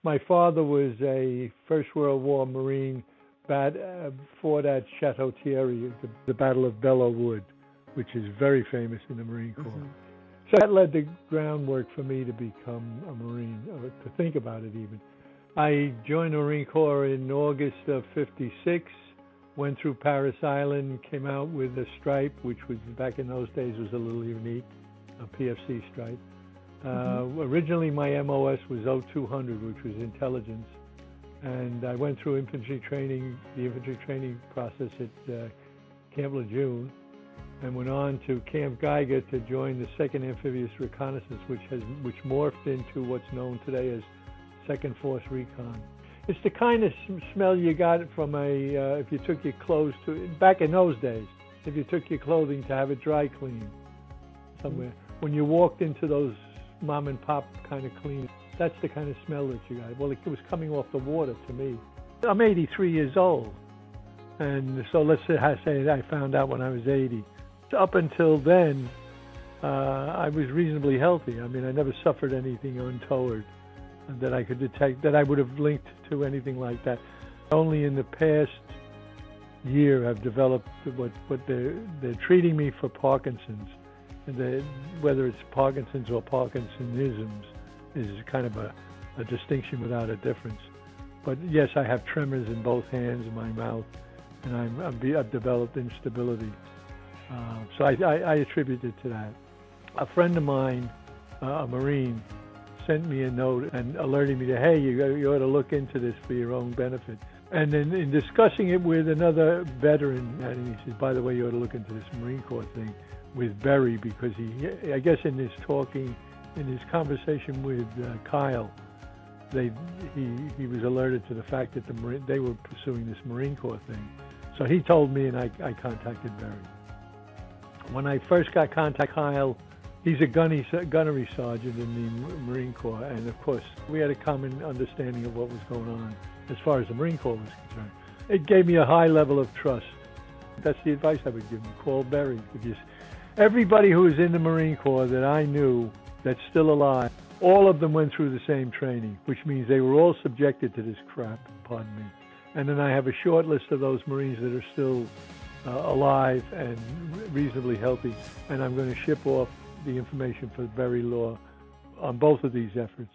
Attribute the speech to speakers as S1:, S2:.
S1: My father was a First World War Marine, fought at Chateau Thierry, the Battle of Belleau Wood, which is very famous in the Marine Corps. Mm-hmm. So that led the groundwork for me to become a Marine, or to think about it even. I joined the Marine Corps in August of '56, went through Paris Island, came out with a stripe, which was back in those days was a little unique, a PFC stripe. Originally my MOS was 0200, which was intelligence, and I went through infantry training, the infantry training process at Camp Lejeune, and went on to Camp Geiger to join the 2nd Amphibious Reconnaissance, which morphed into what's known today as 2nd Force Recon. It's the kind of smell you got from if you took your clothes back in those days, if you took your clothing to have it dry cleaned somewhere. When you walked into those mom and pop kind of clean, that's the kind of smell that you got. Well, it was coming off the water to me. I'm 83 years old, and so let's say I found out when I was 80. Up until then, I was reasonably healthy. I mean, I never suffered anything untoward that I could detect, that I would have linked to anything like that. Only in the past year I've developed what they're treating me for Parkinson's. And whether it's Parkinson's or Parkinsonisms is kind of a distinction without a difference. But yes, I have tremors in both hands and my mouth, and I've developed instability. So I attribute it to that. A friend of mine, a Marine, sent me a note and alerting me to, hey, you ought to look into this for your own benefit. And then in discussing it with another veteran, and he said, by the way, you ought to look into this Marine Corps thing with Berry, because I guess in his conversation with Kyle, he was alerted to the fact that they were pursuing this Marine Corps thing. So he told me, and I contacted Berry. When I first got contact Kyle, he's a gunnery sergeant in the Marine Corps, and of course we had a common understanding of what was going on as far as the Marine Corps was concerned. It gave me a high level of trust. That's the advice I would give him. Call Berry. Everybody who was in the Marine Corps that I knew that's still alive, all of them went through the same training, which means they were all subjected to this crap, pardon me. And then I have a short list of those Marines that are still alive and reasonably healthy, and I'm going to ship off the information for Berry Law on both of these efforts.